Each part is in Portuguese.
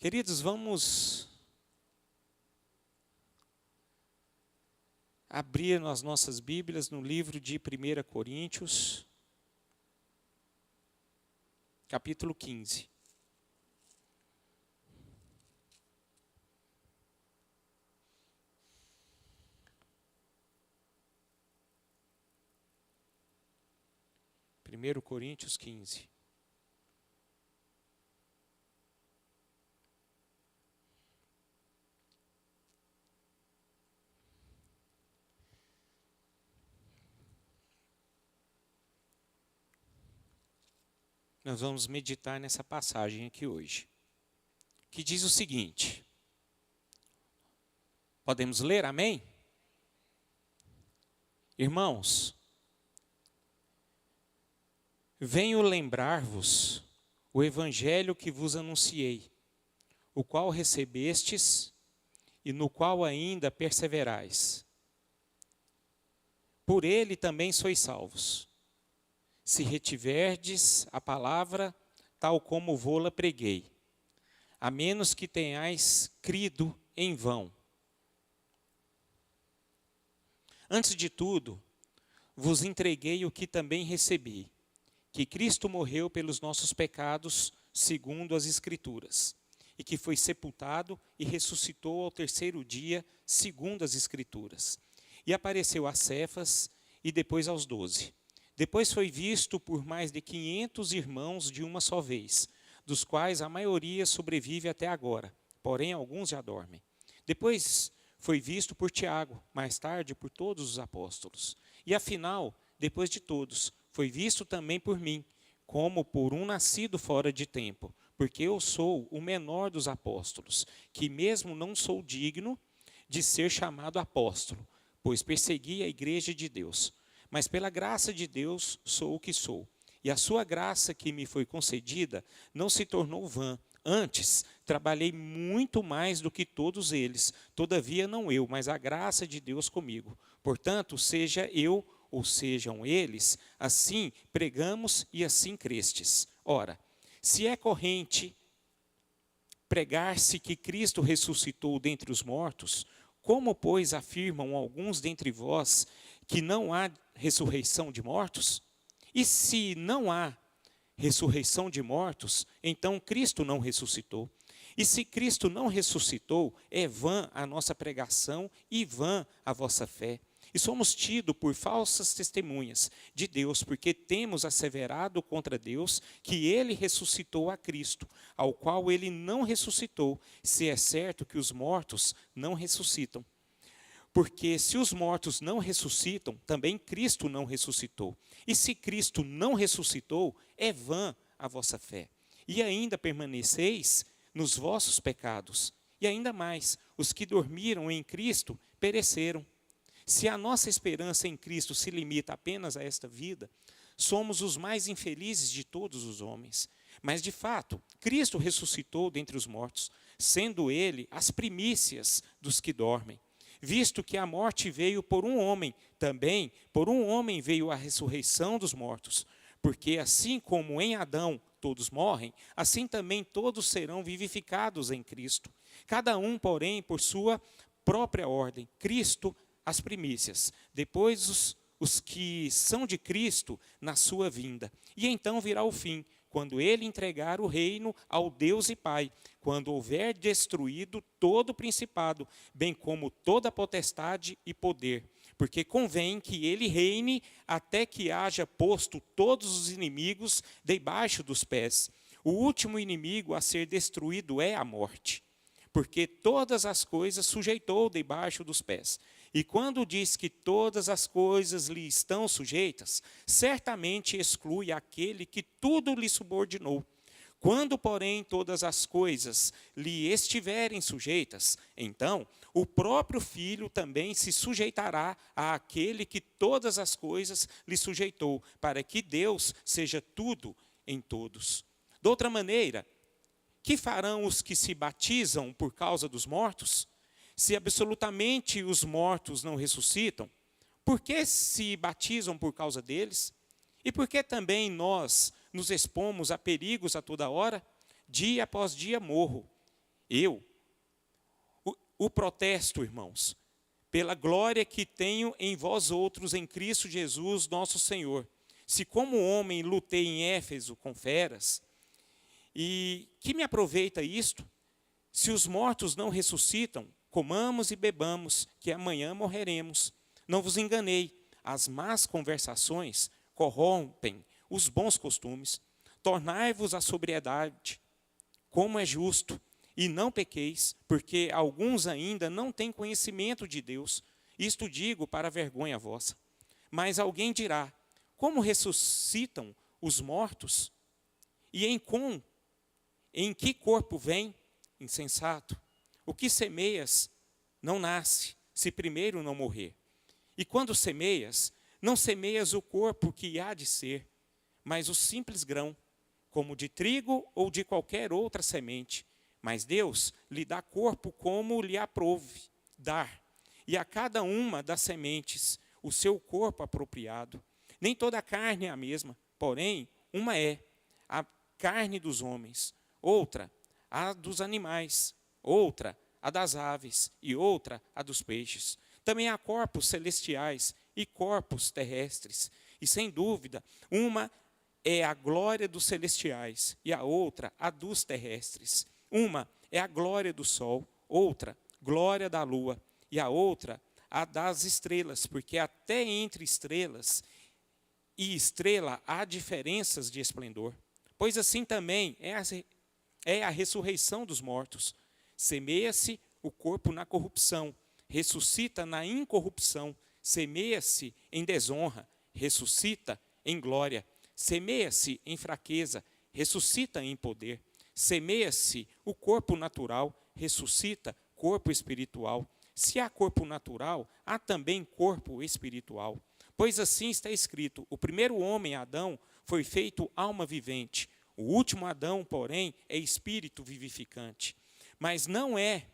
Queridos, vamos abrir as nossas Bíblias no livro de 1 Coríntios, capítulo 15. Primeiro Coríntios 15. Nós vamos meditar nessa passagem aqui hoje, que diz o seguinte. Podemos ler, amém? Irmãos, venho lembrar-vos o evangelho que vos anunciei, o qual recebestes e no qual ainda perseverais. Por ele também sois salvos, se retiverdes a palavra tal como vô-la preguei, a menos que tenhais crido em vão. Antes de tudo, vos entreguei o que também recebi, que Cristo morreu pelos nossos pecados, segundo as Escrituras, e que foi sepultado e ressuscitou ao terceiro dia, segundo as Escrituras. E apareceu a Cefas e depois aos 12. Depois foi visto por mais de 500 irmãos de uma só vez, dos quais a maioria sobrevive até agora, porém alguns já dormem. Depois foi visto por Tiago, mais tarde por todos os apóstolos. E afinal, depois de todos, foi visto também por mim, como por um nascido fora de tempo, porque eu sou o menor dos apóstolos, que mesmo não sou digno de ser chamado apóstolo, pois persegui a igreja de Deus. Mas pela graça de Deus sou o que sou. E a sua graça que me foi concedida não se tornou vã. Antes, trabalhei muito mais do que todos eles. Todavia, não eu, mas a graça de Deus comigo. Portanto, seja eu ou sejam eles, assim pregamos e assim crestes. Ora, se é corrente pregar-se que Cristo ressuscitou dentre os mortos, como, pois, afirmam alguns dentre vós que não há ressurreição de mortos? E se não há ressurreição de mortos, então Cristo não ressuscitou. E se Cristo não ressuscitou, é vã a nossa pregação e vã a vossa fé. E somos tidos por falsas testemunhas de Deus, porque temos asseverado contra Deus que ele ressuscitou a Cristo, ao qual ele não ressuscitou, se é certo que os mortos não ressuscitam. Porque se os mortos não ressuscitam, também Cristo não ressuscitou. E se Cristo não ressuscitou, é vã a vossa fé. E ainda permaneceis nos vossos pecados. E ainda mais, os que dormiram em Cristo pereceram. Se a nossa esperança em Cristo se limita apenas a esta vida, somos os mais infelizes de todos os homens. Mas, de fato, Cristo ressuscitou dentre os mortos, sendo ele as primícias dos que dormem. Visto que a morte veio por um homem, também por um homem veio a ressurreição dos mortos. Porque assim como em Adão todos morrem, assim também todos serão vivificados em Cristo. Cada um, porém, por sua própria ordem. Cristo, as primícias. Depois os que são de Cristo na sua vinda. E então virá o fim, quando ele entregar o reino ao Deus e Pai, quando houver destruído todo o principado, bem como toda a potestade e poder. Porque convém que ele reine até que haja posto todos os inimigos debaixo dos pés. O último inimigo a ser destruído é a morte, porque todas as coisas sujeitou debaixo dos pés. E quando diz que todas as coisas lhe estão sujeitas, certamente exclui aquele que tudo lhe subordinou. Quando, porém, todas as coisas lhe estiverem sujeitas, então o próprio Filho também se sujeitará àquele que todas as coisas lhe sujeitou, para que Deus seja tudo em todos. De outra maneira, que farão os que se batizam por causa dos mortos? Se absolutamente os mortos não ressuscitam, por que se batizam por causa deles? E por que também nós nos expomos a perigos a toda hora? Dia após dia morro. Eu o protesto, irmãos, pela glória que tenho em vós outros, em Cristo Jesus, nosso Senhor. Se como homem lutei em Éfeso com feras, e que me aproveita isto? Se os mortos não ressuscitam, comamos e bebamos, que amanhã morreremos. Não vos enganei, as más conversações corrompem os bons costumes. Tornai-vos à sobriedade, como é justo, e não pequeis, porque alguns ainda não têm conhecimento de Deus. Isto digo para vergonha vossa. Mas alguém dirá, como ressuscitam os mortos? E em que corpo vem? Insensato. O que semeias não nasce, se primeiro não morrer. E quando semeias, não semeias o corpo que há de ser, mas o simples grão, como de trigo ou de qualquer outra semente. Mas Deus lhe dá corpo como lhe aprouve dar, e a cada uma das sementes o seu corpo apropriado. Nem toda a carne é a mesma, porém, uma é a carne dos homens, outra a dos animais, outra a das aves e outra a dos peixes. Também há corpos celestiais e corpos terrestres, e sem dúvida, uma é a glória dos celestiais e a outra a dos terrestres. Uma é a glória do sol, outra glória da lua, e a outra a das estrelas, porque até entre estrelas e estrela há diferenças de esplendor. Pois assim também é a ressurreição dos mortos. Semeia-se o corpo na corrupção, ressuscita na incorrupção. Semeia-se em desonra, ressuscita em glória. Semeia-se em fraqueza, ressuscita em poder. Semeia-se o corpo natural, ressuscita corpo espiritual. Se há corpo natural, há também corpo espiritual. Pois assim está escrito, o primeiro homem, Adão, foi feito alma vivente. O último Adão, porém, é espírito vivificante. Mas não é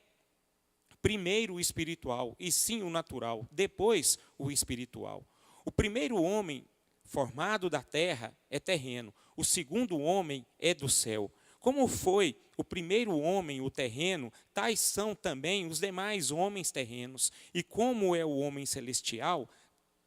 primeiro o espiritual, e sim o natural, depois o espiritual. O primeiro homem formado da terra é terreno, o segundo homem é do céu. Como foi o primeiro homem, o terreno, tais são também os demais homens terrenos. E como é o homem celestial,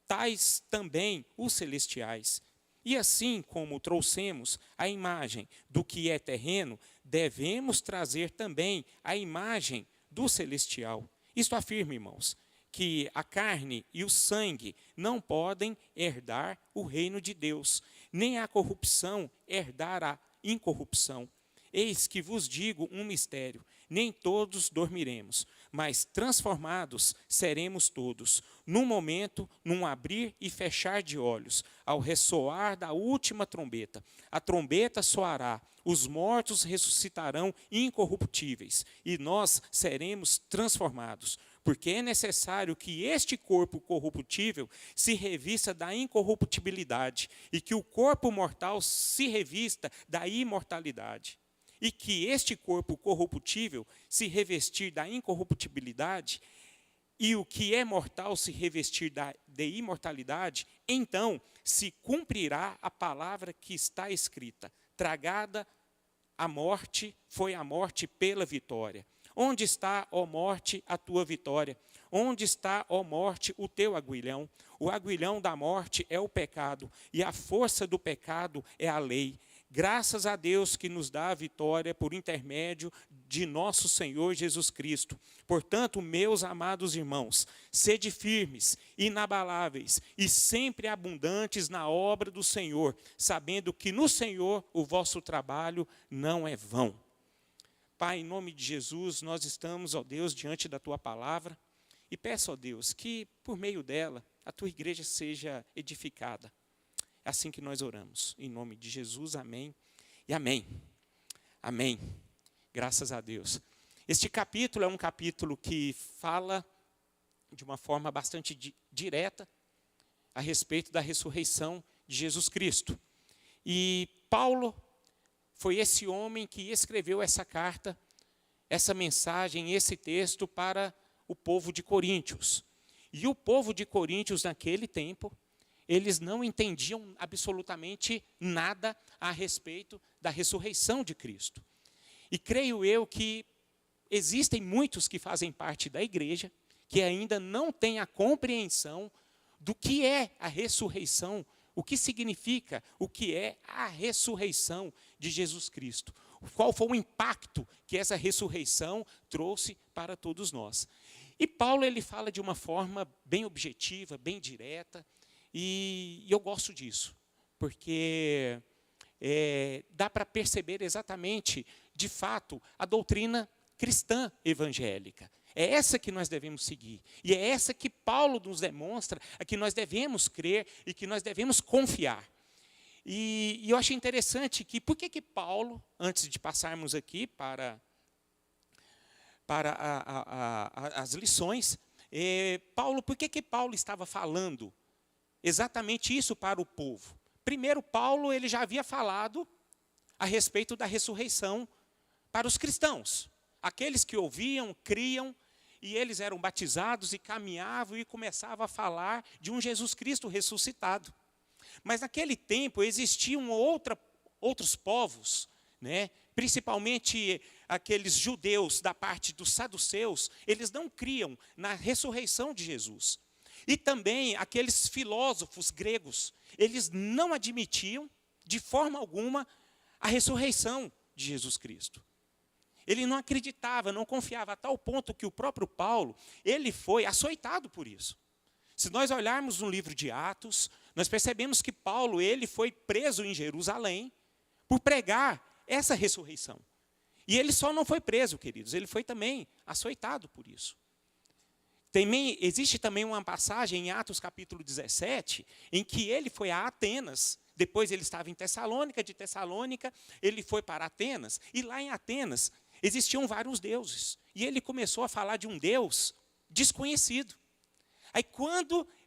tais também os celestiais. E assim como trouxemos a imagem do que é terreno, devemos trazer também a imagem do celestial. Isto afirma, irmãos, que a carne e o sangue não podem herdar o reino de Deus, nem a corrupção herdar a incorrupção. Eis que vos digo um mistério, nem todos dormiremos, mas transformados seremos todos, num momento, num abrir e fechar de olhos, ao ressoar da última trombeta. A trombeta soará, os mortos ressuscitarão incorruptíveis, e nós seremos transformados, porque é necessário que este corpo corruptível se revista da incorruptibilidade, e que o corpo mortal se revista da imortalidade. E que este corpo corruptível se revestir da incorruptibilidade, e o que é mortal se revestir de imortalidade, então se cumprirá a palavra que está escrita: tragada a morte, foi a morte pela vitória. Onde está, ó morte, a tua vitória? Onde está, ó morte, o teu aguilhão? O aguilhão da morte é o pecado, e a força do pecado é a lei. Graças a Deus que nos dá a vitória por intermédio de nosso Senhor Jesus Cristo. Portanto, meus amados irmãos, sede firmes, inabaláveis e sempre abundantes na obra do Senhor, sabendo que no Senhor o vosso trabalho não é vão. Pai, em nome de Jesus, nós estamos, ó Deus, diante da Tua palavra e peço, ó Deus, que por meio dela a Tua igreja seja edificada. É assim que nós oramos. Em nome de Jesus, amém e amém. Amém. Graças a Deus. Este capítulo é um capítulo que fala de uma forma bastante direta a respeito da ressurreição de Jesus Cristo. E Paulo foi esse homem que escreveu essa carta, essa mensagem, esse texto para o povo de Coríntios. E o povo de Coríntios, naquele tempo, eles não entendiam absolutamente nada a respeito da ressurreição de Cristo. E creio eu que existem muitos que fazem parte da igreja que ainda não têm a compreensão do que é a ressurreição, o que significa, o que é a ressurreição de Jesus Cristo. Qual foi o impacto que essa ressurreição trouxe para todos nós. E Paulo ele fala de uma forma bem objetiva, bem direta, e eu gosto disso, porque dá para perceber exatamente, de fato, a doutrina cristã evangélica. É essa que nós devemos seguir. E é essa que Paulo nos demonstra, a que nós devemos crer e que nós devemos confiar. E eu achei interessante que, por que Paulo, antes de passarmos aqui para as lições, Paulo, por que Paulo estava falando exatamente isso para o povo? Primeiro, Paulo ele já havia falado a respeito da ressurreição para os cristãos. Aqueles que ouviam, criam, e eles eram batizados e caminhavam e começavam a falar de um Jesus Cristo ressuscitado. Mas naquele tempo existiam outros povos, né? Principalmente aqueles judeus da parte dos saduceus, eles não criam na ressurreição de Jesus. E também aqueles filósofos gregos, eles não admitiam de forma alguma a ressurreição de Jesus Cristo. Ele não acreditava, não confiava, a tal ponto que o próprio Paulo, ele foi açoitado por isso. Se nós olharmos no livro de Atos, nós percebemos que Paulo, ele foi preso em Jerusalém por pregar essa ressurreição. E ele só não foi preso, queridos, ele foi também açoitado por isso. Existe também uma passagem em Atos capítulo 17, em que ele foi a Atenas, depois ele estava em Tessalônica, de Tessalônica ele foi para Atenas, e lá em Atenas existiam vários deuses. E ele começou a falar de um Deus desconhecido. Aí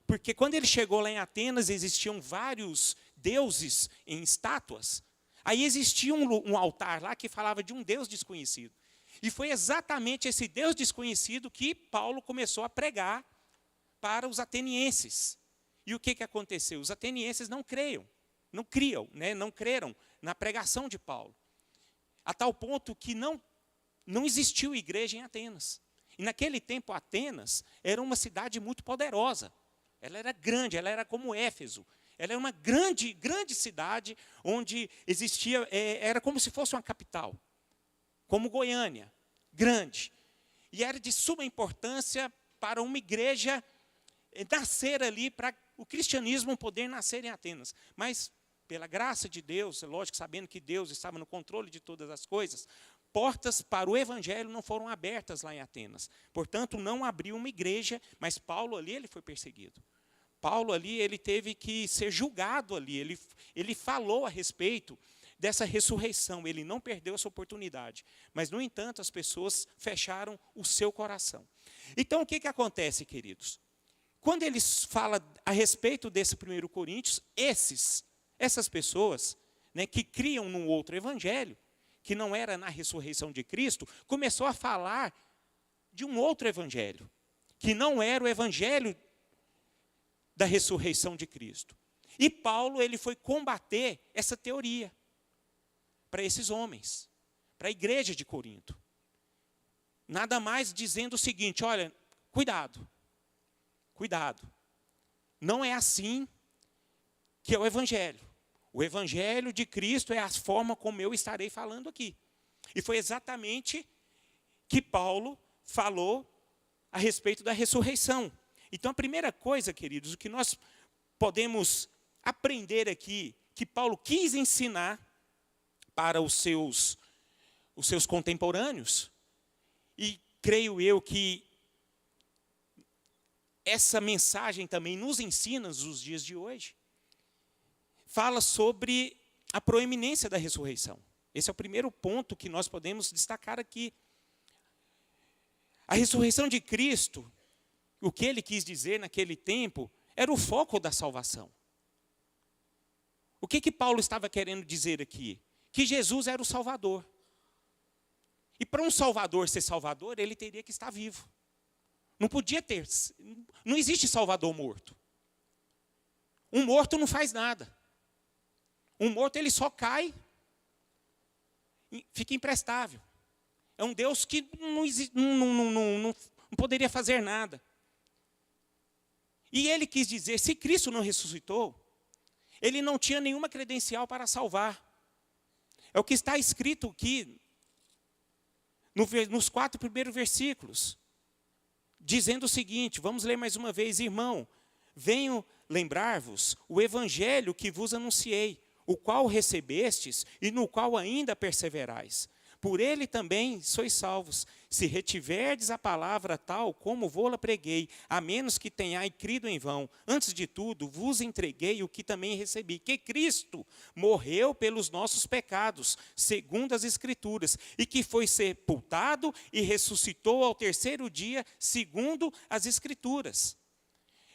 porque quando ele chegou lá em Atenas, existiam vários deuses em estátuas. Aí existia um altar lá que falava de um Deus desconhecido. E foi exatamente esse Deus desconhecido que Paulo começou a pregar para os atenienses. E o que aconteceu? Os atenienses não creram na pregação de Paulo. A tal ponto que não existiu igreja em Atenas. E naquele tempo, Atenas era uma cidade muito poderosa. Ela era grande, ela era como Éfeso. Ela era uma grande, grande cidade, onde existia, era como se fosse uma capital. Como Goiânia, grande. E era de suma importância para uma igreja nascer ali, para o cristianismo poder nascer em Atenas. Mas, pela graça de Deus, lógico, sabendo que Deus estava no controle de todas as coisas, portas para o evangelho não foram abertas lá em Atenas. Portanto, não abriu uma igreja, mas Paulo ali ele foi perseguido. Paulo ali ele teve que ser julgado ali. Ele falou a respeito dessa ressurreição. Ele não perdeu essa oportunidade. Mas, no entanto, as pessoas fecharam o seu coração. Então, o que acontece, queridos? Quando eles falam a respeito desse 1 Coríntios, essas pessoas, né, que criam num outro evangelho, que não era na ressurreição de Cristo, começou a falar de um outro evangelho, que não era o evangelho da ressurreição de Cristo. E Paulo ele foi combater essa teoria para esses homens, para a igreja de Corinto. Nada mais dizendo o seguinte: olha, cuidado, não é assim que é o evangelho. O evangelho de Cristo é a forma como eu estarei falando aqui. E foi exatamente que Paulo falou a respeito da ressurreição. Então, a primeira coisa, queridos, o que nós podemos aprender aqui, que Paulo quis ensinar para os seus contemporâneos, e creio eu que essa mensagem também nos ensina nos dias de hoje, fala sobre a proeminência da ressurreição. Esse é o primeiro ponto que nós podemos destacar aqui. A ressurreição de Cristo, o que ele quis dizer naquele tempo, era o foco da salvação. O que Paulo estava querendo dizer aqui? Que Jesus era o Salvador. E para um Salvador ser Salvador, ele teria que estar vivo. Não existe Salvador morto. Um morto não faz nada. Um morto ele só cai, fica imprestável. É um Deus que não poderia fazer nada. E ele quis dizer, se Cristo não ressuscitou, ele não tinha nenhuma credencial para salvar. É o que está escrito aqui, nos 4 primeiros versículos, dizendo o seguinte, vamos ler mais uma vez, irmão, venho lembrar-vos o evangelho que vos anunciei, o qual recebestes e no qual ainda perseverais. Por ele também sois salvos, se retiverdes a palavra tal como vou-la preguei, a menos que tenhais crido em vão. Antes de tudo, vos entreguei o que também recebi, que Cristo morreu pelos nossos pecados, segundo as Escrituras, e que foi sepultado e ressuscitou ao 3º dia, segundo as Escrituras.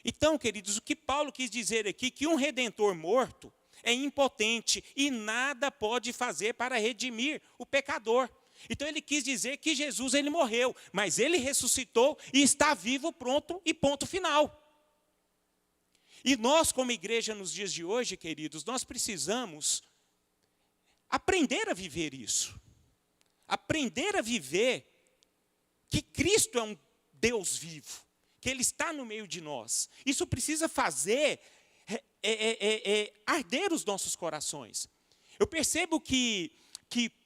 Então, queridos, o que Paulo quis dizer aqui, que um redentor morto é impotente e nada pode fazer para redimir o pecador. Então ele quis dizer que Jesus ele morreu, mas ele ressuscitou e está vivo, pronto e ponto final. E nós como igreja nos dias de hoje, queridos, nós precisamos aprender a viver isso. Aprender a viver que Cristo é um Deus vivo, que Ele está no meio de nós. Isso precisa fazer arder os nossos corações. Eu percebo que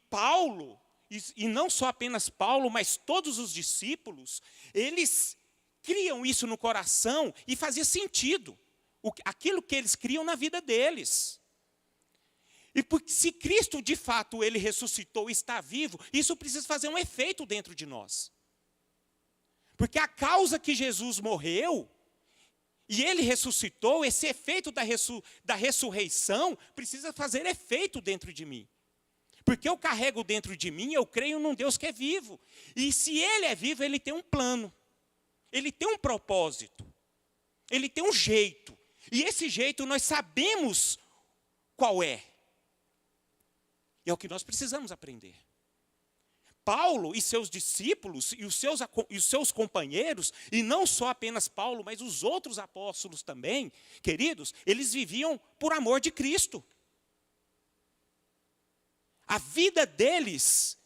Paulo, e não só apenas Paulo, mas todos os discípulos, eles criam isso no coração e fazia sentido, aquilo que eles criam na vida deles. E porque se Cristo de fato ele ressuscitou e está vivo, isso precisa fazer um efeito dentro de nós. Porque a causa que Jesus morreu e ele ressuscitou, esse efeito da ressurreição precisa fazer efeito dentro de mim. Porque eu carrego dentro de mim, eu creio num Deus que é vivo. E se ele é vivo, ele tem um plano. Ele tem um propósito. Ele tem um jeito. E esse jeito nós sabemos qual é. E é o que nós precisamos aprender. Paulo e seus discípulos e os seus companheiros, e não só apenas Paulo, mas os outros apóstolos também, queridos, eles viviam por amor de Cristo. A vida deles,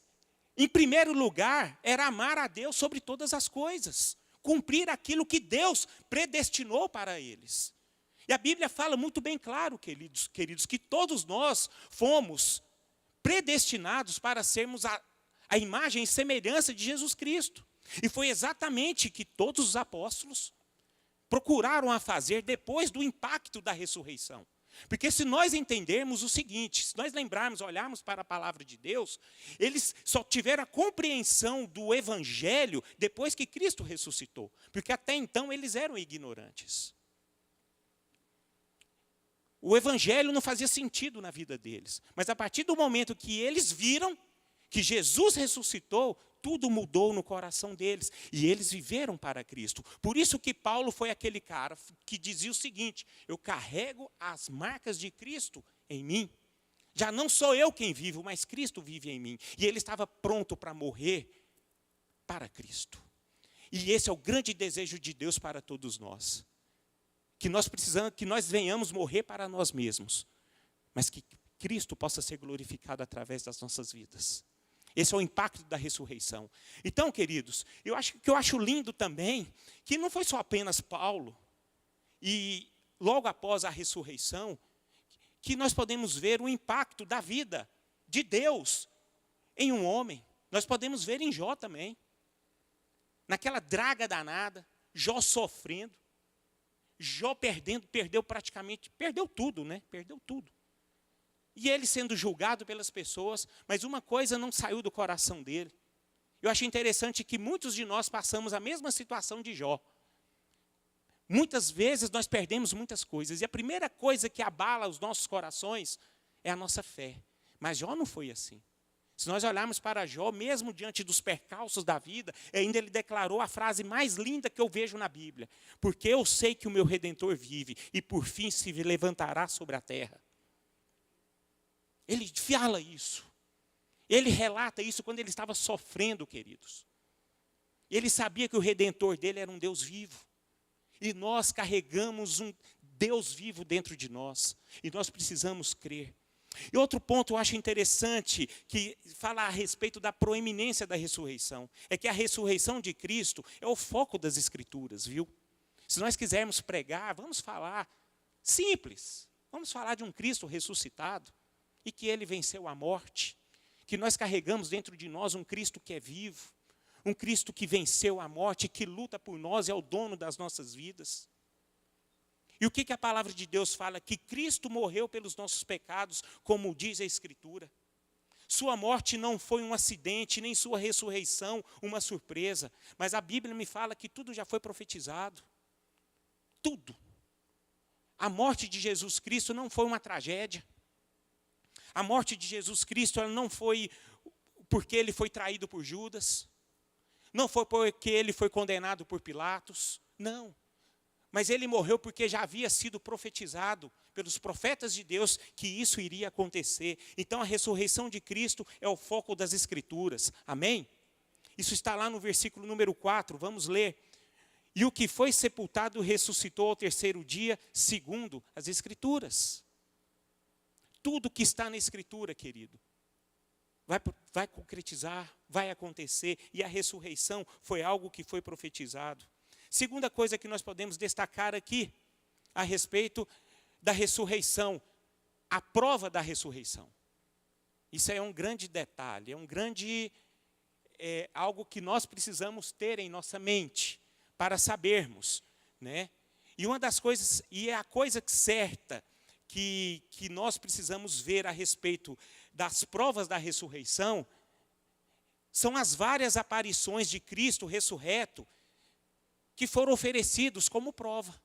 em primeiro lugar, era amar a Deus sobre todas as coisas, cumprir aquilo que Deus predestinou para eles. E a Bíblia fala muito bem claro, queridos, que todos nós fomos predestinados para sermos a imagem e semelhança de Jesus Cristo. E foi exatamente que todos os apóstolos procuraram a fazer depois do impacto da ressurreição. Porque se nós entendermos o seguinte, se nós lembrarmos, olharmos para a palavra de Deus, eles só tiveram a compreensão do evangelho depois que Cristo ressuscitou. Porque até então eles eram ignorantes. O evangelho não fazia sentido na vida deles. Mas a partir do momento que eles viram que Jesus ressuscitou, tudo mudou no coração deles. E eles viveram para Cristo. Por isso que Paulo foi aquele cara que dizia o seguinte: eu carrego as marcas de Cristo em mim. Já não sou eu quem vivo, mas Cristo vive em mim. E ele estava pronto para morrer para Cristo. E esse é o grande desejo de Deus para todos nós. Que nós precisamos, que nós venhamos morrer para nós mesmos. Mas que Cristo possa ser glorificado através das nossas vidas. Esse é o impacto da ressurreição. Então, queridos, eu acho lindo também que não foi só apenas Paulo, e logo após a ressurreição, que nós podemos ver o impacto da vida de Deus em um homem. Nós podemos ver em Jó também. Naquela draga danada, Jó sofrendo, Jó perdeu tudo, né? Perdeu tudo. E ele sendo julgado pelas pessoas, mas uma coisa não saiu do coração dele. Eu acho interessante que muitos de nós passamos a mesma situação de Jó. Muitas vezes nós perdemos muitas coisas, e a primeira coisa que abala os nossos corações é a nossa fé. Mas Jó não foi assim. Se nós olharmos para Jó, mesmo diante dos percalços da vida, ainda ele declarou a frase mais linda que eu vejo na Bíblia: porque eu sei que o meu Redentor vive, e por fim se levantará sobre a terra. Ele fala isso. Ele relata isso quando ele estava sofrendo, queridos. Ele sabia que o Redentor dele era um Deus vivo. E nós carregamos um Deus vivo dentro de nós. E nós precisamos crer. E outro ponto eu acho interessante, que fala a respeito da proeminência da ressurreição, é que a ressurreição de Cristo é o foco das Escrituras, viu? Se nós quisermos pregar, vamos falar simples, vamos falar de um Cristo ressuscitado, e que Ele venceu a morte, que nós carregamos dentro de nós um Cristo que é vivo, um Cristo que venceu a morte, que luta por nós, é o dono das nossas vidas. E o que a palavra de Deus fala? Que Cristo morreu pelos nossos pecados, como diz a Escritura. Sua morte não foi um acidente, nem sua ressurreição uma surpresa. Mas a Bíblia me fala que tudo já foi profetizado. Tudo. A morte de Jesus Cristo não foi uma tragédia. A morte de Jesus Cristo ela não foi porque ele foi traído por Judas. Não foi porque ele foi condenado por Pilatos. Não. Mas ele morreu porque já havia sido profetizado pelos profetas de Deus que isso iria acontecer. Então a ressurreição de Cristo é o foco das Escrituras. Amém? Isso está lá no versículo número 4, vamos ler. E o que foi sepultado ressuscitou ao terceiro dia, segundo as Escrituras. Tudo que está na Escritura, querido, vai concretizar, vai acontecer. E a ressurreição foi algo que foi profetizado. Segunda coisa que nós podemos destacar aqui, a respeito da ressurreição, a prova da ressurreição. Isso é um grande detalhe, algo que nós precisamos ter em nossa mente, para sabermos, né? E uma das coisas, e é a coisa certa, que nós precisamos ver a respeito das provas da ressurreição, são as várias aparições de Cristo ressurreto, que foram oferecidos como prova.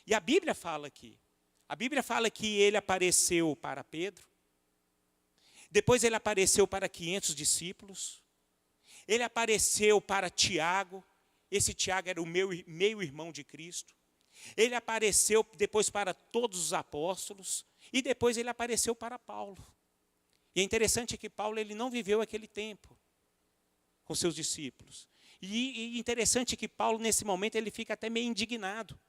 E a Bíblia fala aqui. A Bíblia fala que ele apareceu para Pedro. Depois ele apareceu para 500 discípulos. Ele apareceu para Tiago. Esse Tiago era o meio-irmão de Cristo. Ele apareceu depois para todos os apóstolos. E depois ele apareceu para Paulo. E é interessante que Paulo ele não viveu aquele tempo com seus discípulos. E interessante que Paulo, nesse momento, ele fica até meio indignado.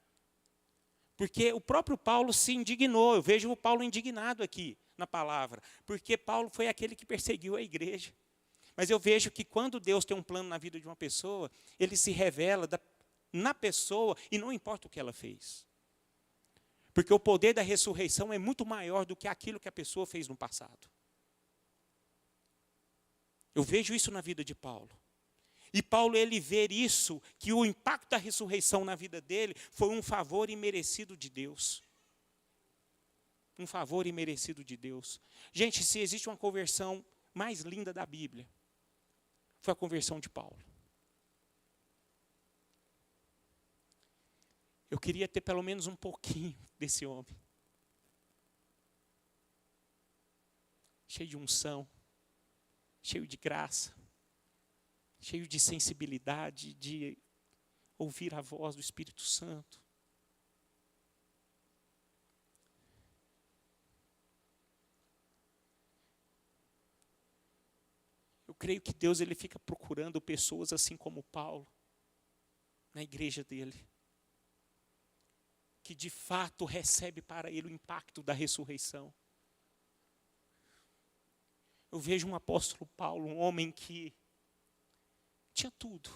Porque o próprio Paulo se indignou. Eu vejo o Paulo indignado aqui na palavra. Porque Paulo foi aquele que perseguiu a igreja. Mas eu vejo que quando Deus tem um plano na vida de uma pessoa, ele se revela na pessoa e não importa o que ela fez. Porque o poder da ressurreição é muito maior do que aquilo que a pessoa fez no passado. Eu vejo isso na vida de Paulo. E Paulo, ele vê isso, que o impacto da ressurreição na vida dele foi um favor imerecido de Deus. Um favor imerecido de Deus. Gente, se existe uma conversão mais linda da Bíblia, foi a conversão de Paulo. Eu queria ter pelo menos um pouquinho desse homem. Cheio de unção, cheio de graça, cheio de sensibilidade, de ouvir a voz do Espírito Santo. Eu creio que Deus ele fica procurando pessoas assim como Paulo, na igreja dele, que de fato recebe para ele o impacto da ressurreição. Eu vejo um apóstolo Paulo, um homem que tinha tudo,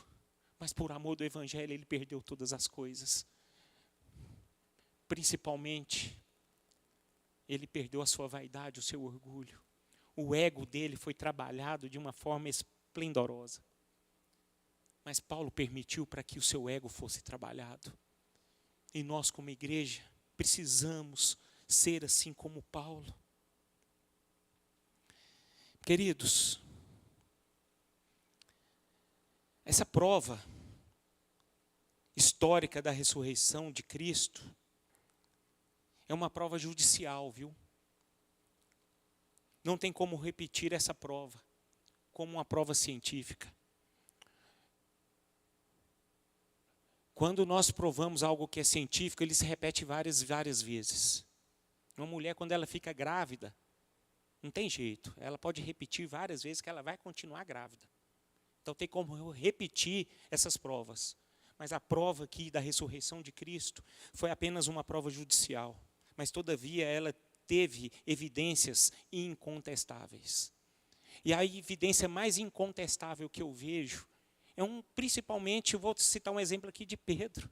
mas por amor do Evangelho ele perdeu todas as coisas. Principalmente, ele perdeu a sua vaidade, o seu orgulho. O ego dele foi trabalhado de uma forma esplendorosa. Mas Paulo permitiu para que o seu ego fosse trabalhado. E nós, como igreja, precisamos ser assim como Paulo. Queridos, essa prova histórica da ressurreição de Cristo é uma prova judicial, viu? Não tem como repetir essa prova como uma prova científica. Quando nós provamos algo que é científico, ele se repete várias vezes. Uma mulher, quando ela fica grávida, não tem jeito. Ela pode repetir várias vezes que ela vai continuar grávida. Então tem como eu repetir essas provas. Mas a prova aqui da ressurreição de Cristo foi apenas uma prova judicial. Mas todavia ela teve evidências incontestáveis. E a evidência mais incontestável que eu vejo principalmente, eu vou citar um exemplo aqui de Pedro.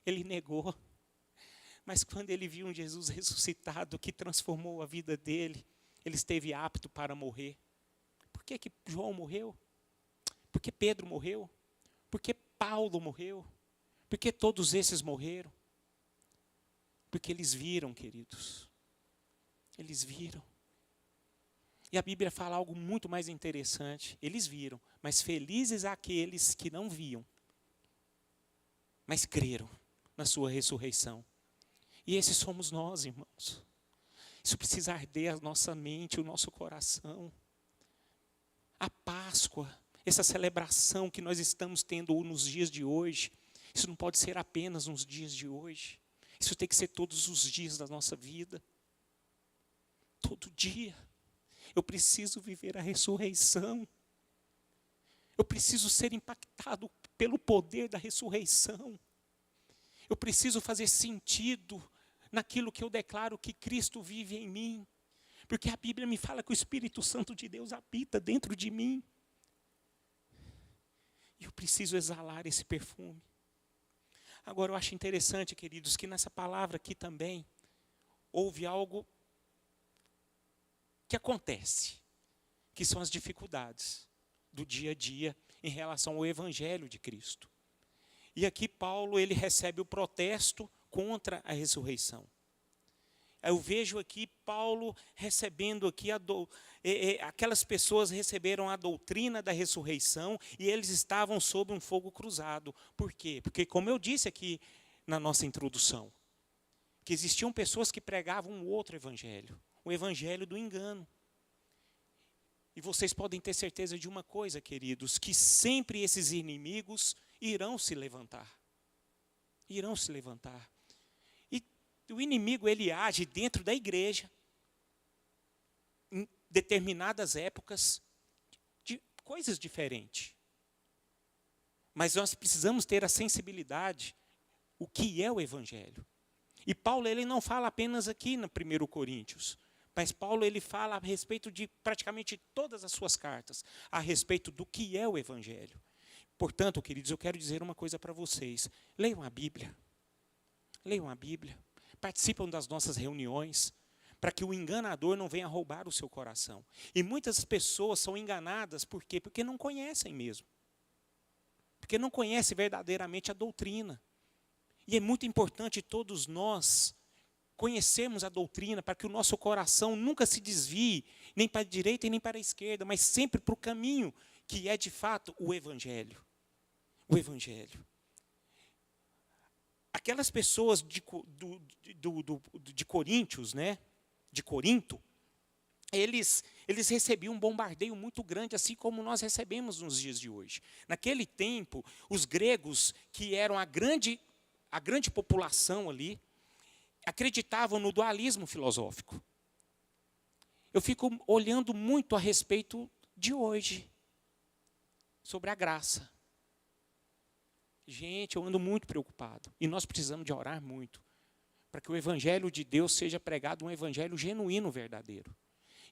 Ele negou, mas quando ele viu um Jesus ressuscitado que transformou a vida dele, ele esteve apto para morrer. Por que João morreu? Por que Pedro morreu? Por que Paulo morreu? Por que todos esses morreram? Porque eles viram, queridos. Eles viram. E a Bíblia fala algo muito mais interessante. Eles viram, mas felizes aqueles que não viam, mas creram na sua ressurreição. E esses somos nós, irmãos. Isso precisa arder a nossa mente, o nosso coração. A Páscoa, essa celebração que nós estamos tendo nos dias de hoje, isso não pode ser apenas nos dias de hoje. Isso tem que ser todos os dias da nossa vida. Todo dia. Eu preciso viver a ressurreição. Eu preciso ser impactado pelo poder da ressurreição. Eu preciso fazer sentido naquilo que eu declaro que Cristo vive em mim. Porque a Bíblia me fala que o Espírito Santo de Deus habita dentro de mim. E eu preciso exalar esse perfume. Agora, eu acho interessante, queridos, que nessa palavra aqui também houve algo que acontece, que são as dificuldades do dia a dia em relação ao Evangelho de Cristo. E aqui Paulo, ele recebe o protesto contra a ressurreição. Eu vejo aqui Paulo recebendo aqui, aquelas pessoas receberam a doutrina da ressurreição e eles estavam sob um fogo cruzado. Por quê? Porque, como eu disse aqui na nossa introdução, que existiam pessoas que pregavam um outro evangelho, o evangelho do engano. E vocês podem ter certeza de uma coisa, queridos, que sempre esses inimigos irão se levantar. Irão se levantar. E o inimigo, ele age dentro da igreja, em determinadas épocas, de coisas diferentes. Mas nós precisamos ter a sensibilidade, o que é o evangelho. E Paulo, ele não fala apenas aqui no 1 Coríntios, mas Paulo, ele fala a respeito de praticamente todas as suas cartas, a respeito do que é o evangelho. Portanto, queridos, eu quero dizer uma coisa para vocês. Leiam a Bíblia. Leiam a Bíblia. Participam das nossas reuniões, para que o enganador não venha roubar o seu coração. E muitas pessoas são enganadas, por quê? Porque não conhecem mesmo. Porque não conhecem verdadeiramente a doutrina. E é muito importante todos nós conhecermos a doutrina, para que o nosso coração nunca se desvie, nem para a direita e nem para a esquerda, mas sempre para o caminho que é de fato o Evangelho. O Evangelho. Aquelas pessoas de Coríntios, né? De Corinto, eles recebiam um bombardeio muito grande, assim como nós recebemos nos dias de hoje. Naquele tempo, os gregos, que eram a grande população ali, acreditavam no dualismo filosófico. Eu fico olhando muito a respeito de hoje, sobre a graça. Gente, eu ando muito preocupado. E nós precisamos de orar muito, para que o Evangelho de Deus seja pregado, um Evangelho genuíno, verdadeiro.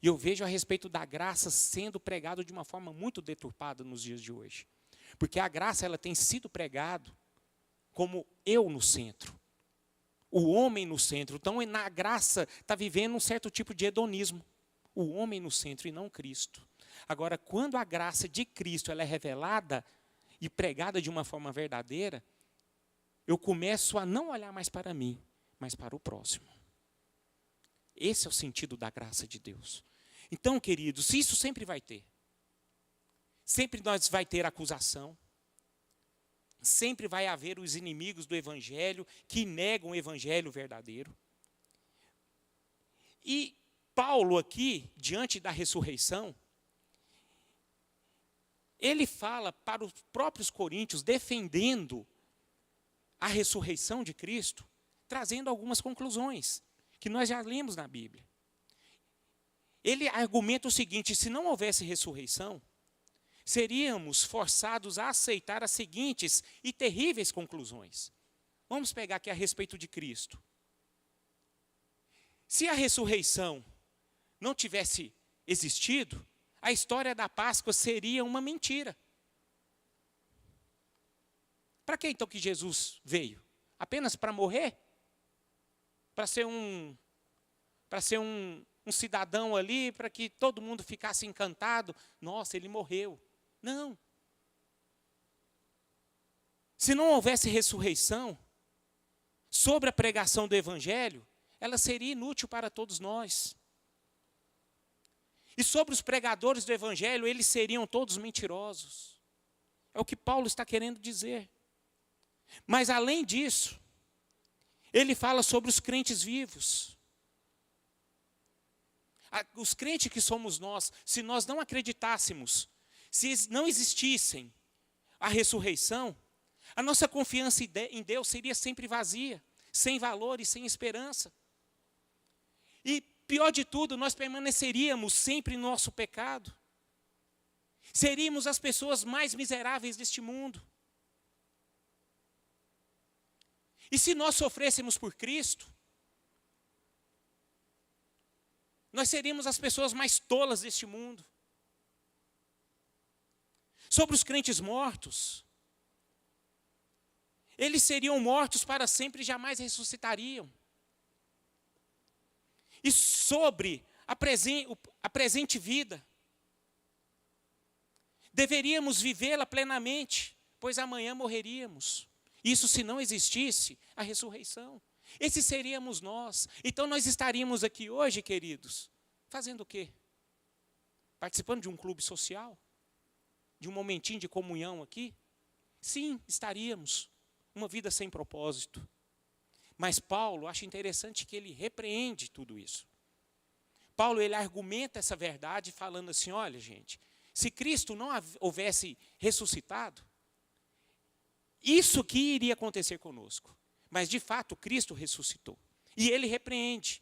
E eu vejo a respeito da graça sendo pregado de uma forma muito deturpada nos dias de hoje. Porque a graça, ela tem sido pregado como eu no centro. O homem no centro. Então, na graça, está vivendo um certo tipo de hedonismo. O homem no centro e não Cristo. Agora, quando a graça de Cristo ela é revelada e pregada de uma forma verdadeira, eu começo a não olhar mais para mim, mas para o próximo. Esse é o sentido da graça de Deus. Então, queridos, isso sempre vai ter. Sempre nós vai ter acusação. Sempre vai haver os inimigos do Evangelho que negam o Evangelho verdadeiro. E Paulo aqui, diante da ressurreição, ele fala para os próprios coríntios, defendendo a ressurreição de Cristo, trazendo algumas conclusões, que nós já lemos na Bíblia. Ele argumenta o seguinte: se não houvesse ressurreição, seríamos forçados a aceitar as seguintes e terríveis conclusões. Vamos pegar aqui a respeito de Cristo. Se a ressurreição não tivesse existido, a história da Páscoa seria uma mentira. Para que então que Jesus veio? Apenas para morrer? Para ser um cidadão ali, para que todo mundo ficasse encantado? Nossa, ele morreu. Não. Se não houvesse ressurreição, sobre a pregação do Evangelho, ela seria inútil para todos nós. E sobre os pregadores do Evangelho, eles seriam todos mentirosos. É o que Paulo está querendo dizer. Mas além disso, ele fala sobre os crentes vivos. Os crentes que somos nós, se nós não acreditássemos, se não existissem a ressurreição, a nossa confiança em Deus seria sempre vazia, sem valor e sem esperança. E pior de tudo, nós permaneceríamos sempre no nosso pecado. Seríamos as pessoas mais miseráveis deste mundo. E se nós sofrêssemos por Cristo, nós seríamos as pessoas mais tolas deste mundo. Sobre os crentes mortos, eles seriam mortos para sempre e jamais ressuscitariam. E sobre a presente vida, deveríamos vivê-la plenamente, pois amanhã morreríamos. Isso se não existisse a ressurreição. Esses seríamos nós. Então nós estaríamos aqui hoje, queridos, fazendo o quê? Participando de um clube social? De um momentinho de comunhão aqui? Sim, estaríamos. Uma vida sem propósito. Mas Paulo, acho interessante que ele repreende tudo isso. Paulo, ele argumenta essa verdade falando assim, olha gente, se Cristo não houvesse ressuscitado, isso que iria acontecer conosco. Mas de fato, Cristo ressuscitou. E ele repreende.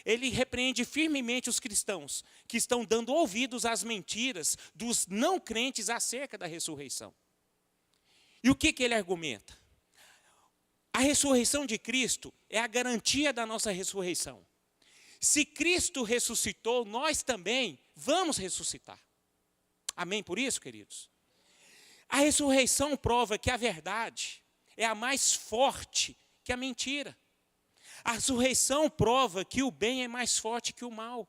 Ele repreende firmemente os cristãos que estão dando ouvidos às mentiras dos não crentes acerca da ressurreição. E o que ele argumenta? A ressurreição de Cristo é a garantia da nossa ressurreição. Se Cristo ressuscitou, nós também vamos ressuscitar. Amém por isso, queridos? A ressurreição prova que a verdade é a mais forte que a mentira. A ressurreição prova que o bem é mais forte que o mal.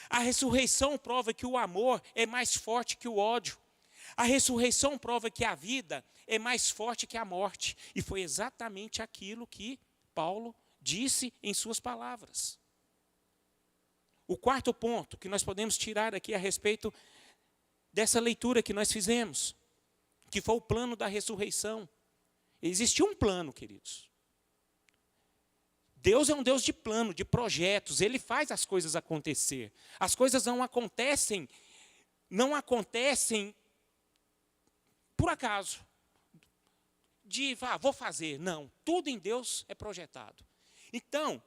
A ressurreição prova que o amor é mais forte que o ódio. A ressurreição prova que a vida é mais forte que a morte. E foi exatamente aquilo que Paulo disse em suas palavras. O quarto ponto que nós podemos tirar aqui a respeito dessa leitura que nós fizemos, que foi o plano da ressurreição. Existe um plano, queridos. Deus é um Deus de plano, de projetos. Ele faz as coisas acontecer. As coisas não acontecem por acaso. Vou fazer. Não, tudo em Deus é projetado. Então,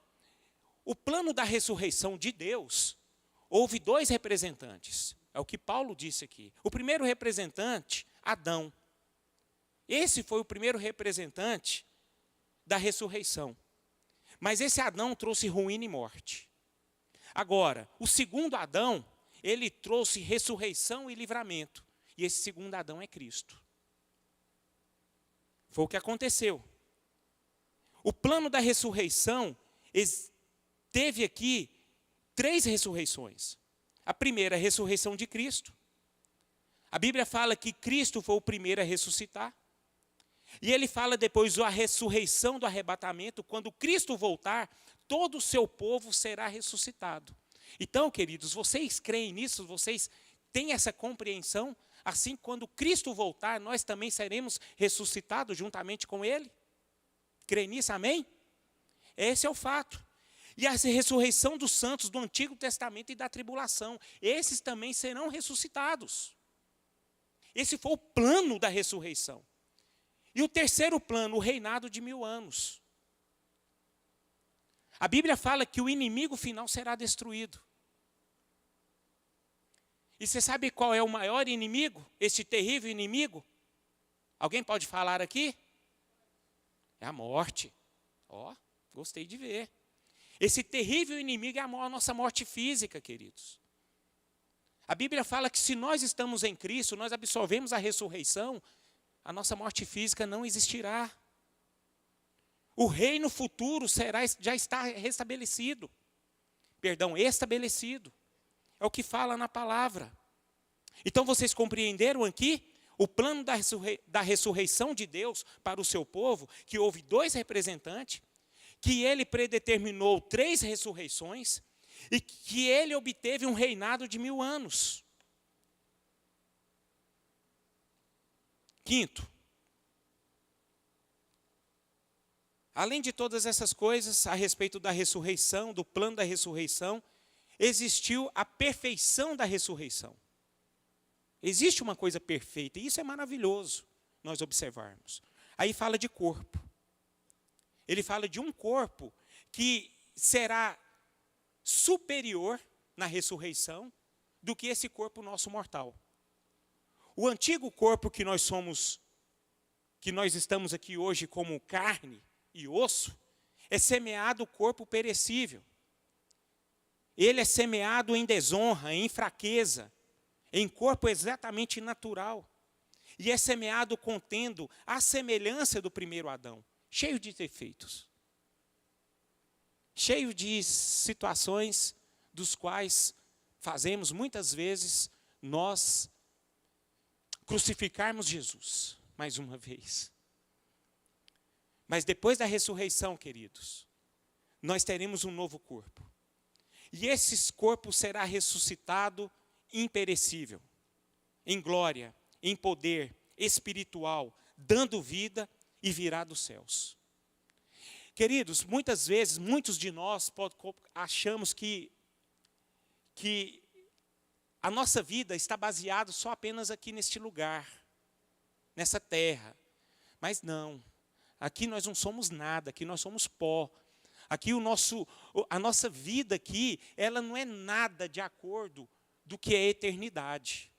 o plano da ressurreição de Deus, houve dois representantes. É o que Paulo disse aqui. O primeiro representante, Adão. Esse foi o primeiro representante da ressurreição. Mas esse Adão trouxe ruína e morte. Agora, o segundo Adão, ele trouxe ressurreição e livramento. E esse segundo Adão é Cristo. Foi o que aconteceu. O plano da ressurreição teve aqui 3 ressurreições. A primeira, a ressurreição de Cristo. A Bíblia fala que Cristo foi o primeiro a ressuscitar. E ele fala depois a ressurreição do arrebatamento, quando Cristo voltar, todo o seu povo será ressuscitado. Então, queridos, vocês creem nisso? Vocês têm essa compreensão? Assim, quando Cristo voltar, nós também seremos ressuscitados juntamente com Ele? Creem nisso, amém? Esse é o fato. E a ressurreição dos santos do Antigo Testamento e da tribulação, esses também serão ressuscitados. Esse foi o plano da ressurreição. E o terceiro plano, o reinado de 1000 anos. A Bíblia fala que o inimigo final será destruído. E você sabe qual é o maior inimigo? Esse terrível inimigo? Alguém pode falar aqui? É a morte. Gostei de ver. Esse terrível inimigo é a nossa morte física, queridos. A Bíblia fala que se nós estamos em Cristo, nós absorvemos a ressurreição, a nossa morte física não existirá. O reino futuro já está restabelecido. Estabelecido. É o que fala na palavra. Então vocês compreenderam aqui o plano da ressurreição de Deus para o seu povo, que houve 2 representantes, que ele predeterminou 3 ressurreições, e que ele obteve um reinado de 1000 anos. Quinto, além de todas essas coisas, a respeito da ressurreição, do plano da ressurreição, existiu a perfeição da ressurreição. Existe uma coisa perfeita, e isso é maravilhoso nós observarmos. Aí fala de corpo. Ele fala de um corpo que será superior na ressurreição do que esse corpo nosso mortal. O antigo corpo que nós estamos aqui hoje como carne e osso, é semeado o corpo perecível. Ele é semeado em desonra, em fraqueza, em corpo exatamente natural. E é semeado contendo a semelhança do primeiro Adão, cheio de defeitos. Cheio de situações dos quais fazemos muitas vezes nós crucificarmos Jesus, mais uma vez. Mas depois da ressurreição, queridos, nós teremos um novo corpo. E esse corpo será ressuscitado imperecível, em glória, em poder espiritual, dando vida e virá dos céus. Queridos, muitas vezes, muitos de nós achamos que a nossa vida está baseada só apenas aqui neste lugar, nessa terra. Mas não, aqui nós não somos nada, aqui nós somos pó. Aqui a nossa vida aqui, ela não é nada de acordo do que é a eternidade.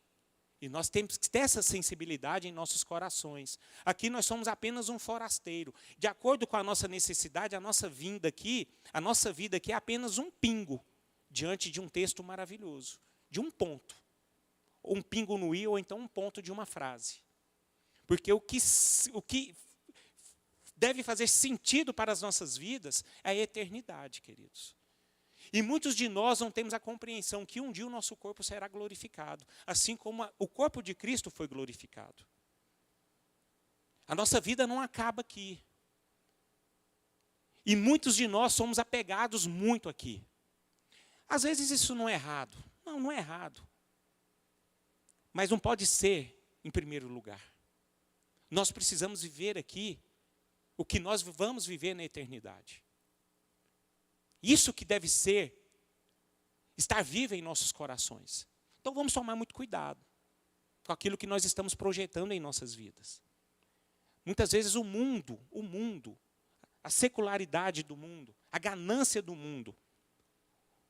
E nós temos que ter essa sensibilidade em nossos corações. Aqui nós somos apenas um forasteiro. De acordo com a nossa necessidade, a nossa vida aqui é apenas um pingo diante de um texto maravilhoso, de um ponto. Um pingo no i, ou então um ponto de uma frase. Porque o que deve fazer sentido para as nossas vidas é a eternidade, queridos. E muitos de nós não temos a compreensão que um dia o nosso corpo será glorificado, assim como o corpo de Cristo foi glorificado. A nossa vida não acaba aqui. E muitos de nós somos apegados muito aqui. Às vezes isso não é errado. Não é errado. Mas não pode ser em primeiro lugar. Nós precisamos viver aqui o que nós vamos viver na eternidade. Isso que deve estar vivo em nossos corações. Então vamos tomar muito cuidado com aquilo que nós estamos projetando em nossas vidas. Muitas vezes o mundo, a secularidade do mundo, a ganância do mundo,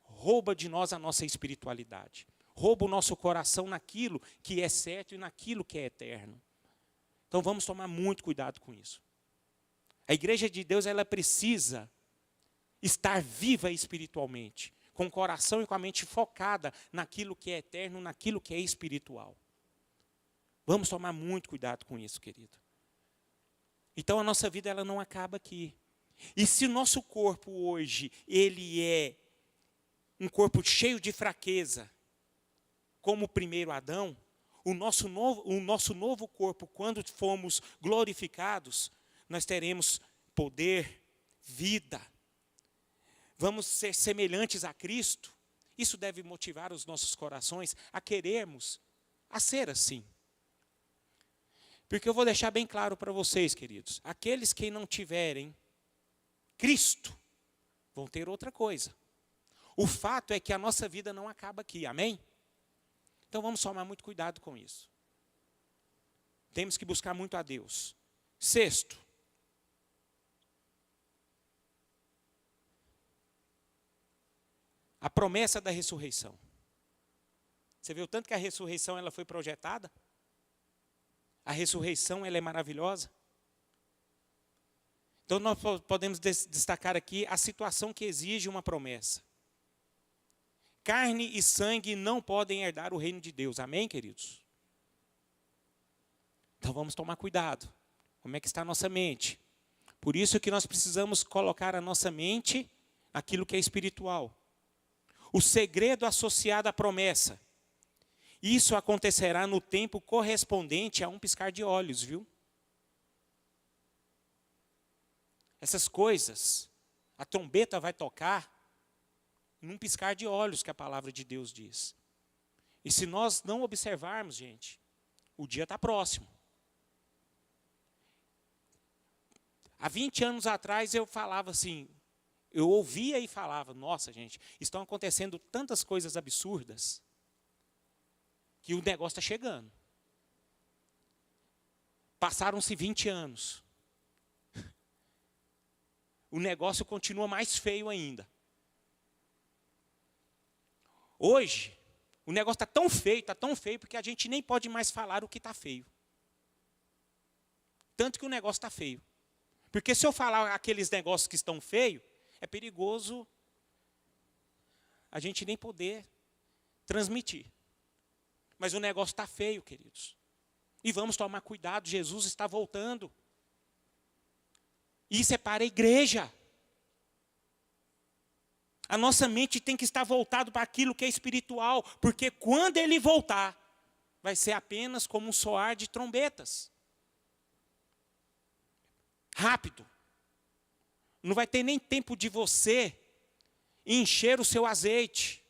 rouba de nós a nossa espiritualidade. Rouba o nosso coração naquilo que é certo e naquilo que é eterno. Então vamos tomar muito cuidado com isso. A igreja de Deus, ela precisa estar viva espiritualmente, com o coração e com a mente focada naquilo que é eterno, naquilo que é espiritual. Vamos tomar muito cuidado com isso, querido. Então a nossa vida, ela não acaba aqui. E se o nosso corpo hoje, ele é um corpo cheio de fraqueza, como o primeiro Adão, o nosso novo corpo, quando formos glorificados, nós teremos poder, vida. Vamos ser semelhantes a Cristo. Isso deve motivar os nossos corações a querermos, a ser assim. Porque eu vou deixar bem claro para vocês, queridos. Aqueles que não tiverem Cristo, vão ter outra coisa. O fato é que a nossa vida não acaba aqui, amém? Então vamos tomar muito cuidado com isso. Temos que buscar muito a Deus. Sexto, a promessa da ressurreição. Você viu tanto que a ressurreição ela foi projetada? A ressurreição ela é maravilhosa. Então, nós podemos destacar aqui a situação que exige uma promessa. Carne e sangue não podem herdar o reino de Deus. Amém, queridos? Então, vamos tomar cuidado. Como é que está a nossa mente? Por isso que nós precisamos colocar a nossa mente naquilo que é espiritual. O segredo associado à promessa. Isso acontecerá no tempo correspondente a um piscar de olhos, viu? Essas coisas, a trombeta vai tocar num piscar de olhos, que a palavra de Deus diz. E se nós não observarmos, gente, o dia está próximo. Há 20 anos atrás eu falava assim, eu ouvia e falava, nossa gente, estão acontecendo tantas coisas absurdas, que o negócio está chegando. Passaram-se 20 anos. O negócio continua mais feio ainda. Hoje, o negócio está tão feio, porque a gente nem pode mais falar o que está feio. Tanto que o negócio está feio. Porque se eu falar aqueles negócios que estão feios, é perigoso a gente nem poder transmitir. Mas o negócio está feio, queridos. E vamos tomar cuidado, Jesus está voltando. Isso é para a igreja. A nossa mente tem que estar voltada para aquilo que é espiritual, porque quando ele voltar, vai ser apenas como um soar de trombetas. Rápido. Não vai ter nem tempo de você encher o seu azeite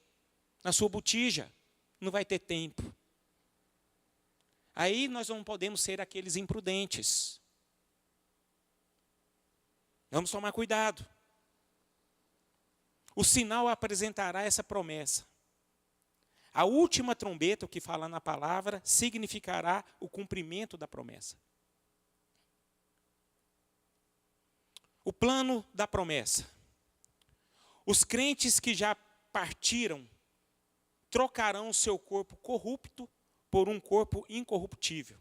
na sua botija. Não vai ter tempo. Aí nós não podemos ser aqueles imprudentes. Vamos tomar cuidado. O sinal apresentará essa promessa. A última trombeta, o que fala na palavra, significará o cumprimento da promessa. O plano da promessa. Os crentes que já partiram trocarão o seu corpo corrupto por um corpo incorruptível.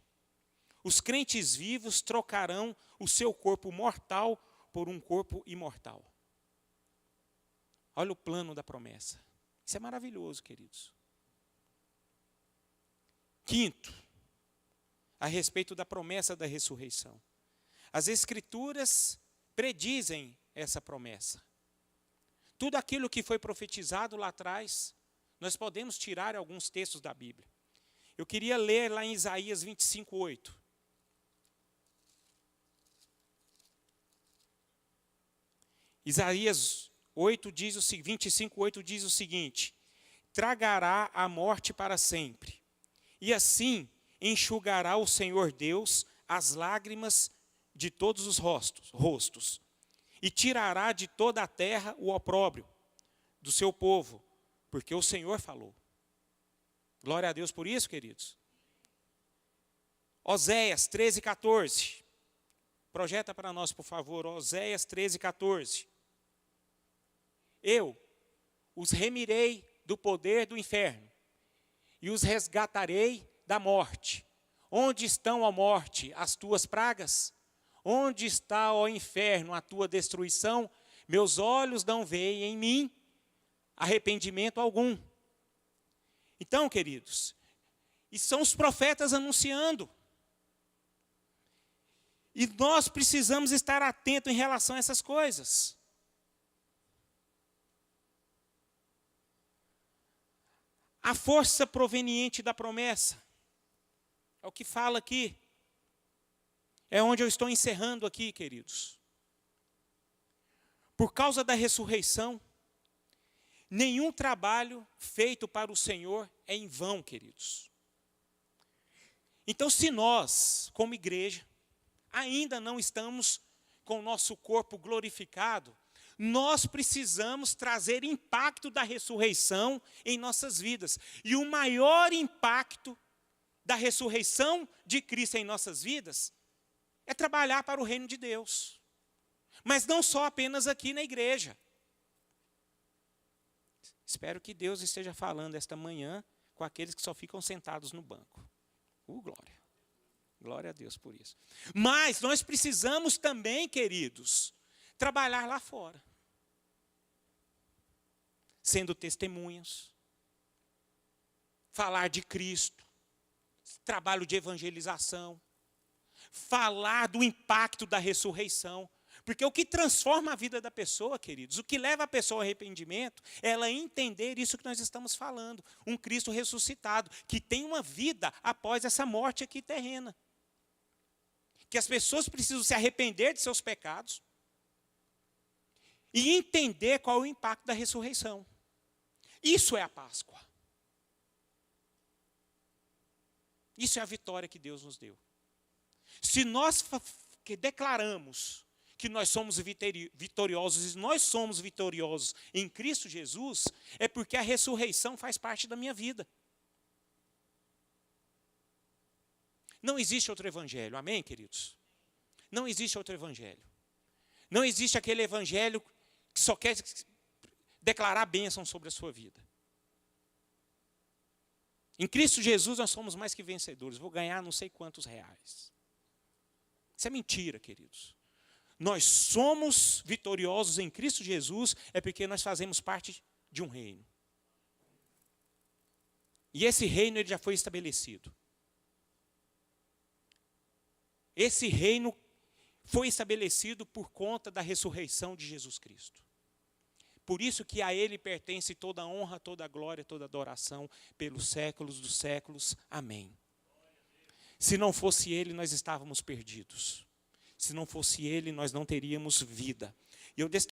Os crentes vivos trocarão o seu corpo mortal por um corpo imortal. Olha o plano da promessa. Isso é maravilhoso, queridos. Quinto, a respeito da promessa da ressurreição. As Escrituras predizem essa promessa. Tudo aquilo que foi profetizado lá atrás, nós podemos tirar alguns textos da Bíblia. Eu queria ler lá em Isaías 25:8. Isaías 25:8 diz o seguinte: tragará a morte para sempre, e assim enxugará o Senhor Deus as lágrimas de todos os rostos, e tirará de toda a terra o opróbrio do seu povo, porque o Senhor falou. Glória a Deus por isso, queridos. Oséias 13:14. Projeta para nós, por favor, Oséias 13:14. Eu os remirei do poder do inferno e os resgatarei da morte. Onde estão, ó morte, as tuas pragas? Onde está, ó inferno, a tua destruição? Meus olhos não veem em mim arrependimento algum. Então, queridos, e são os profetas anunciando. E nós precisamos estar atentos em relação a essas coisas. A força proveniente da promessa. É o que fala aqui. É onde eu estou encerrando aqui, queridos. Por causa da ressurreição, nenhum trabalho feito para o Senhor é em vão, queridos. Então, se nós, como igreja, ainda não estamos com o nosso corpo glorificado, nós precisamos trazer impacto da ressurreição em nossas vidas. E o maior impacto da ressurreição de Cristo em nossas vidas é trabalhar para o reino de Deus. Mas não só apenas aqui na igreja. Espero que Deus esteja falando esta manhã com aqueles que só ficam sentados no banco. Glória. Glória a Deus por isso. Mas nós precisamos também, queridos, trabalhar lá fora. Sendo testemunhas. Falar de Cristo. Trabalho de evangelização. Falar do impacto da ressurreição. Porque o que transforma a vida da pessoa, queridos, o que leva a pessoa ao arrependimento, é ela entender isso que nós estamos falando. Um Cristo ressuscitado, que tem uma vida após essa morte aqui terrena. Que as pessoas precisam se arrepender de seus pecados e entender qual é o impacto da ressurreição. Isso é a Páscoa. Isso é a vitória que Deus nos deu. Se nós declaramos que nós somos vitoriosos, e nós somos vitoriosos em Cristo Jesus, é porque a ressurreição faz parte da minha vida. Não existe outro evangelho, amém, queridos? Não existe outro evangelho. Não existe aquele evangelho que só quer declarar bênção sobre a sua vida. Em Cristo Jesus nós somos mais que vencedores. Vou ganhar não sei quantos reais. Isso é mentira, queridos. Nós somos vitoriosos em Cristo Jesus é porque nós fazemos parte de um reino. E esse reino ele já foi estabelecido. Esse reino foi estabelecido por conta da ressurreição de Jesus Cristo. Por isso que a Ele pertence toda a honra, toda a glória, toda a adoração pelos séculos dos séculos. Amém. Se não fosse Ele, nós estávamos perdidos. Se não fosse Ele, nós não teríamos vida. E eu